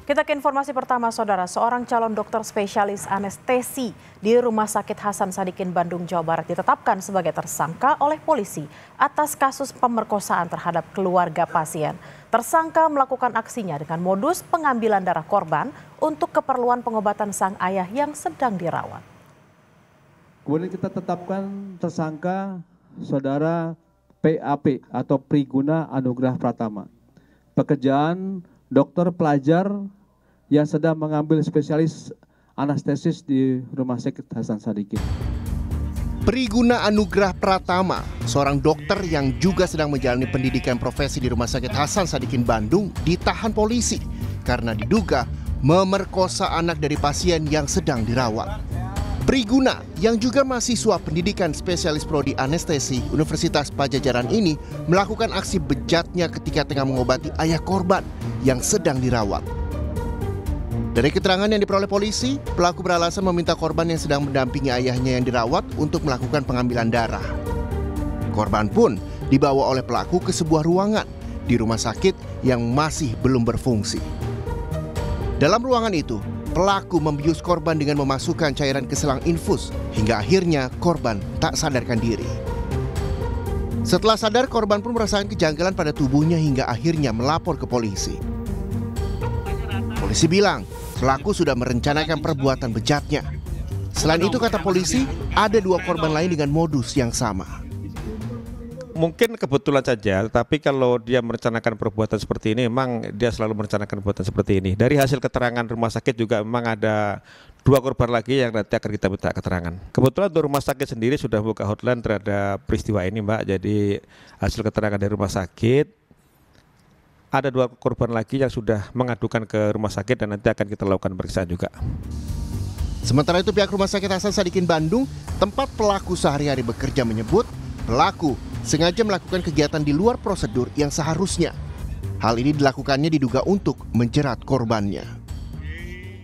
Kita ke informasi pertama, Saudara. Seorang calon dokter spesialis anestesi di Rumah Sakit Hasan Sadikin, Bandung, Jawa Barat ditetapkan sebagai tersangka oleh polisi atas kasus pemerkosaan terhadap keluarga pasien. Tersangka melakukan aksinya dengan modus pengambilan darah korban untuk keperluan pengobatan sang ayah yang sedang dirawat. Kemudian kita tetapkan tersangka Saudara PAP atau Priguna Anugrah Pratama. Pekerjaan dokter pelajar yang sedang mengambil spesialis anestesis di Rumah Sakit Hasan Sadikin. Priguna Anugrah Pratama, seorang dokter yang juga sedang menjalani pendidikan profesi di Rumah Sakit Hasan Sadikin, Bandung, ditahan polisi karena diduga memerkosa anak dari pasien yang sedang dirawat. Priguna yang juga mahasiswa pendidikan spesialis prodi anestesi Universitas Padjadjaran ini melakukan aksi bejatnya ketika tengah mengobati ayah korban yang sedang dirawat. Dari keterangan yang diperoleh polisi, pelaku beralasan meminta korban yang sedang mendampingi ayahnya yang dirawat untuk melakukan pengambilan darah. Korban pun dibawa oleh pelaku ke sebuah ruangan di rumah sakit yang masih belum berfungsi. Dalam ruangan itu, pelaku membius korban dengan memasukkan cairan ke selang infus hingga akhirnya korban tak sadarkan diri. Setelah sadar, korban pun merasakan kejanggalan pada tubuhnya hingga akhirnya melapor ke polisi. Polisi bilang, pelaku sudah merencanakan perbuatan bejatnya. Selain itu, kata polisi, ada 2 korban lain dengan modus yang sama. Mungkin kebetulan saja, tapi kalau dia merencanakan perbuatan seperti ini, memang dia selalu merencanakan perbuatan seperti ini. Dari hasil keterangan rumah sakit juga memang ada 2 korban lagi yang nanti akan kita minta keterangan. Kebetulan untuk rumah sakit sendiri sudah buka hotline terhadap peristiwa ini, Mbak. Jadi hasil keterangan dari rumah sakit, ada 2 korban lagi yang sudah mengadukan ke rumah sakit dan nanti akan kita lakukan pemeriksaan juga. Sementara itu, pihak Rumah Sakit Hasan Sadikin Bandung, tempat pelaku sehari-hari bekerja, menyebut pelaku sengaja melakukan kegiatan di luar prosedur yang seharusnya. Hal ini dilakukannya diduga untuk menjerat korbannya.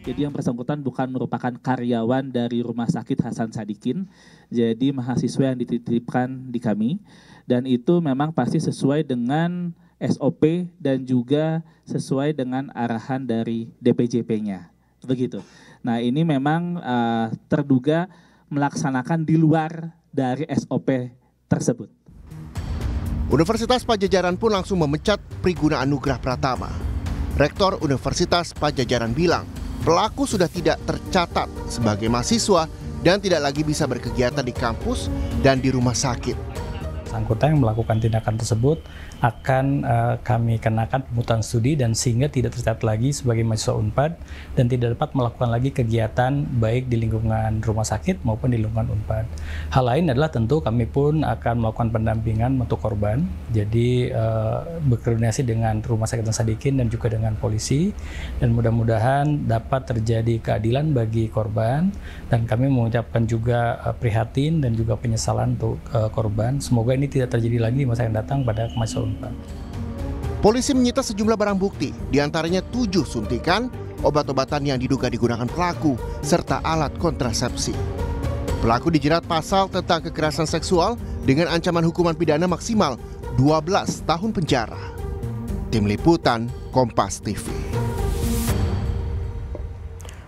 Jadi yang bersangkutan bukan merupakan karyawan dari Rumah Sakit Hasan Sadikin, jadi mahasiswa yang dititipkan di kami, dan itu memang pasti sesuai dengan SOP dan juga sesuai dengan arahan dari DPJP-nya, begitu. Nah, ini memang terduga melaksanakan di luar dari SOP tersebut. Universitas Padjadjaran pun langsung memecat Priguna Anugrah Pratama. Rektor Universitas Padjadjaran bilang, pelaku sudah tidak tercatat sebagai mahasiswa dan tidak lagi bisa berkegiatan di kampus dan di rumah sakit. Bersangkutan yang melakukan tindakan tersebut akan kami kenakan pemutahan studi dan sehingga tidak tercatat lagi sebagai mahasiswa UNPAD dan tidak dapat melakukan lagi kegiatan baik di lingkungan rumah sakit maupun di lingkungan UNPAD. Hal lain adalah tentu kami pun akan melakukan pendampingan untuk korban, jadi berkoordinasi dengan Rumah Sakit Hasan Sadikin dan juga dengan polisi, dan mudah-mudahan dapat terjadi keadilan bagi korban, dan kami mengucapkan juga prihatin dan juga penyesalan untuk korban. Semoga ini tidak terjadi lagi di masa yang datang pada mahasiswa UNPAD. Polisi menyita sejumlah barang bukti, diantaranya 7 suntikan, obat-obatan yang diduga digunakan pelaku, serta alat kontrasepsi. Pelaku dijerat pasal tentang kekerasan seksual dengan ancaman hukuman pidana maksimal 12 tahun penjara. Tim Liputan, Kompas TV.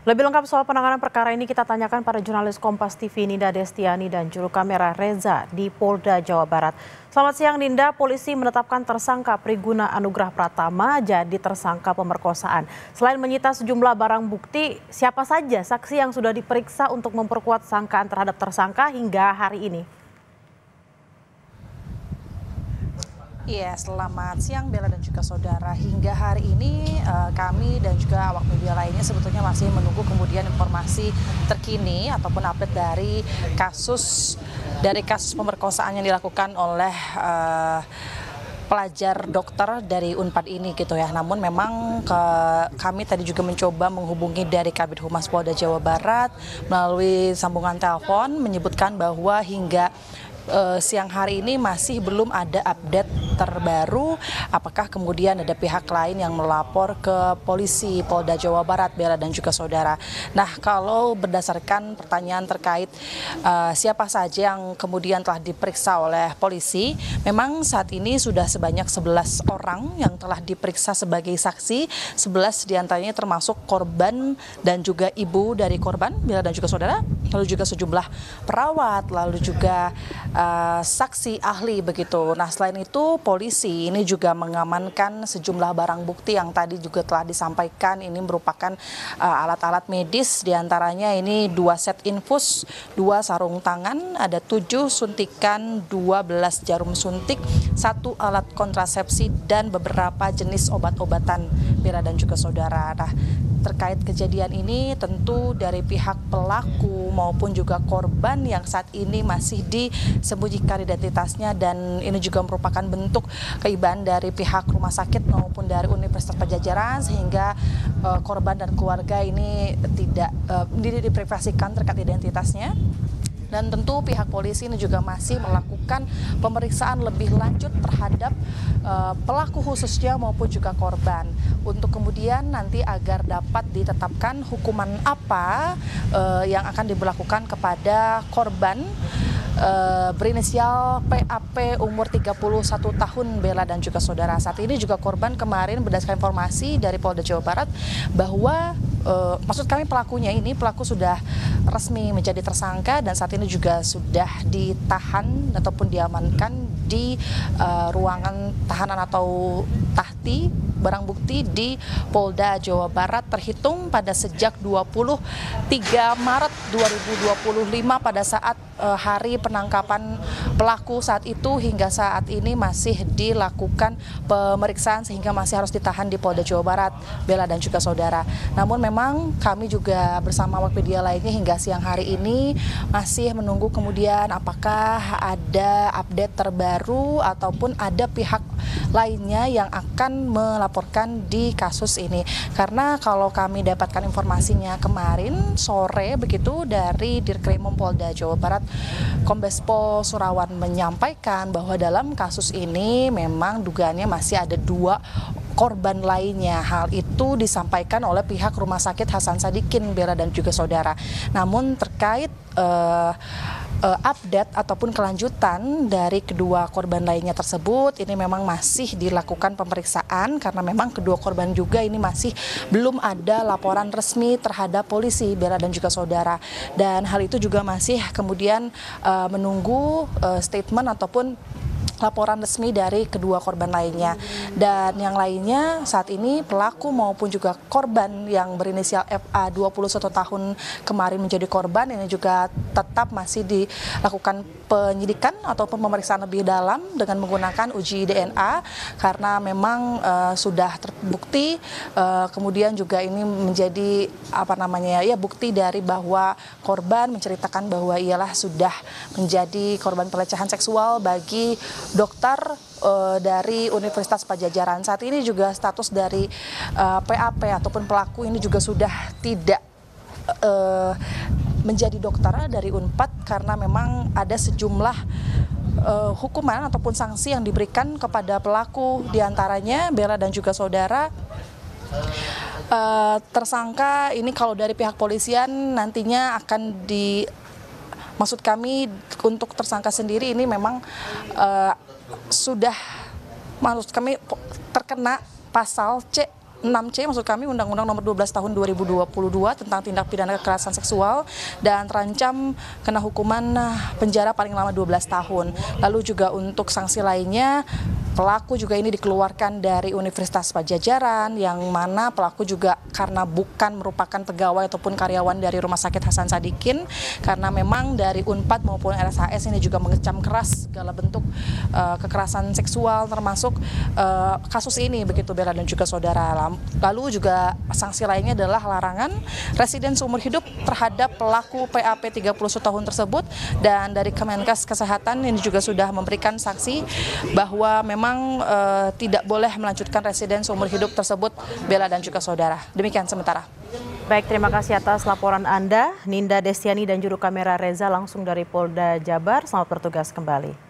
Lebih lengkap soal penanganan perkara ini kita tanyakan pada jurnalis Kompas TV Ninda Destiani dan juru kamera Reza di Polda Jawa Barat. Selamat siang Ninda, polisi menetapkan tersangka Priguna Anugrah Pratama jadi tersangka pemerkosaan. Selain menyita sejumlah barang bukti, siapa saja saksi yang sudah diperiksa untuk memperkuat sangkaan terhadap tersangka hingga hari ini? Iya, selamat siang Bella dan juga saudara. Hingga hari ini kami dan juga awak media lainnya sebetulnya masih menunggu kemudian informasi terkini ataupun update dari kasus pemerkosaan yang dilakukan oleh pelajar dokter dari UNPAD ini gitu ya. Namun memang kami tadi juga mencoba menghubungi dari Kabid Humas Polda Jawa Barat melalui sambungan telepon menyebutkan bahwa hingga siang hari ini masih belum ada update terbaru, apakah kemudian ada pihak lain yang melapor ke polisi Polda Jawa Barat, Bella dan juga saudara. Nah, kalau berdasarkan pertanyaan terkait siapa saja yang kemudian telah diperiksa oleh polisi, memang saat ini sudah sebanyak 11 orang yang telah diperiksa sebagai saksi, 11 diantaranya termasuk korban dan juga ibu dari korban, Bella dan juga saudara, lalu juga sejumlah perawat, lalu juga saksi ahli begitu. Nah, selain itu polisi ini juga mengamankan sejumlah barang bukti yang tadi juga telah disampaikan. Ini merupakan alat-alat medis, diantaranya ini 2 set infus, 2 sarung tangan, ada 7 suntikan, 12 jarum suntik, 1 alat kontrasepsi dan beberapa jenis obat-obatan, Bella dan juga saudara. Nah, terkait kejadian ini tentu dari pihak pelaku maupun juga korban yang saat ini masih disembunyikan identitasnya, dan ini juga merupakan bentuk keibahan dari pihak rumah sakit maupun dari Universitas Padjadjaran, sehingga korban dan keluarga ini tidak diprivasikan terkait identitasnya. Dan tentu pihak polisi ini juga masih melakukan pemeriksaan lebih lanjut terhadap pelaku khususnya maupun juga korban, untuk kemudian nanti agar dapat ditetapkan hukuman apa yang akan diberlakukan kepada korban berinisial PAP umur 31 tahun, Bella dan juga saudara. Saat ini juga korban kemarin berdasarkan informasi dari Polda Jawa Barat bahwa maksud kami pelaku sudah resmi menjadi tersangka dan saat ini juga sudah ditahan ataupun diamankan di ruangan tahanan atau tahti barang bukti di Polda Jawa Barat terhitung pada sejak 23 Maret 2025 pada saat hari penangkapan pelaku saat itu hingga saat ini masih dilakukan pemeriksaan sehingga masih harus ditahan di Polda Jawa Barat, Bella dan juga saudara. Namun memang kami juga bersama awak media lainnya hingga siang hari ini masih menunggu kemudian apakah ada update terbaru ataupun ada pihak lainnya yang akan melaporkan di kasus ini. Karena kalau kami dapatkan informasinya kemarin sore begitu dari Dirkrimum Polda Jawa Barat, Kombes Pol Surawan menyampaikan bahwa dalam kasus ini memang dugaannya masih ada 2 korban lainnya. Hal itu disampaikan oleh pihak Rumah Sakit Hasan Sadikin, Bella dan juga saudara. Namun terkait update ataupun kelanjutan dari kedua korban lainnya tersebut, ini memang masih dilakukan pemeriksaan karena memang kedua korban juga ini masih belum ada laporan resmi terhadap polisi, Bella dan juga saudara. Dan hal itu juga masih kemudian menunggu statement ataupun laporan resmi dari kedua korban lainnya. Dan yang lainnya saat ini pelaku maupun juga korban yang berinisial FA 21 tahun kemarin menjadi korban ini juga tetap masih dilakukan penyidikan ataupun pemeriksaan lebih dalam dengan menggunakan uji DNA karena memang sudah terbukti kemudian juga ini menjadi bukti dari bahwa korban menceritakan bahwa ialah sudah menjadi korban pelecehan seksual bagi dokter dari Universitas Padjadjaran. Saat ini juga status dari PAP ataupun pelaku ini juga sudah tidak menjadi dokter dari Unpad karena memang ada sejumlah hukuman ataupun sanksi yang diberikan kepada pelaku, diantaranya Bella dan juga saudara. Tersangka ini kalau dari pihak polisian nantinya akan maksud kami untuk tersangka sendiri ini memang sudah maksud kami terkena pasal C6C maksud kami Undang-Undang Nomor 12 Tahun 2022 tentang tindak pidana kekerasan seksual dan terancam kena hukuman penjara paling lama 12 tahun. Lalu juga untuk sanksi lainnya pelaku juga ini dikeluarkan dari Universitas Padjadjaran yang mana pelaku juga karena bukan merupakan pegawai ataupun karyawan dari Rumah Sakit Hasan Sadikin karena memang dari Unpad maupun RSHS ini juga mengecam keras segala bentuk kekerasan seksual termasuk kasus ini begitu Bella dan juga saudara. Lalu juga sanksi lainnya adalah larangan residen seumur hidup terhadap pelaku PAP 31 tahun tersebut dan dari Kemenkes Kesehatan ini juga sudah memberikan sanksi bahwa memang tidak boleh melanjutkan residen seumur hidup tersebut, Bella dan juga saudara. Demikian sementara. Baik, terima kasih atas laporan Anda, Ninda Destiani dan juru kamera Reza langsung dari Polda Jabar. Selamat bertugas kembali.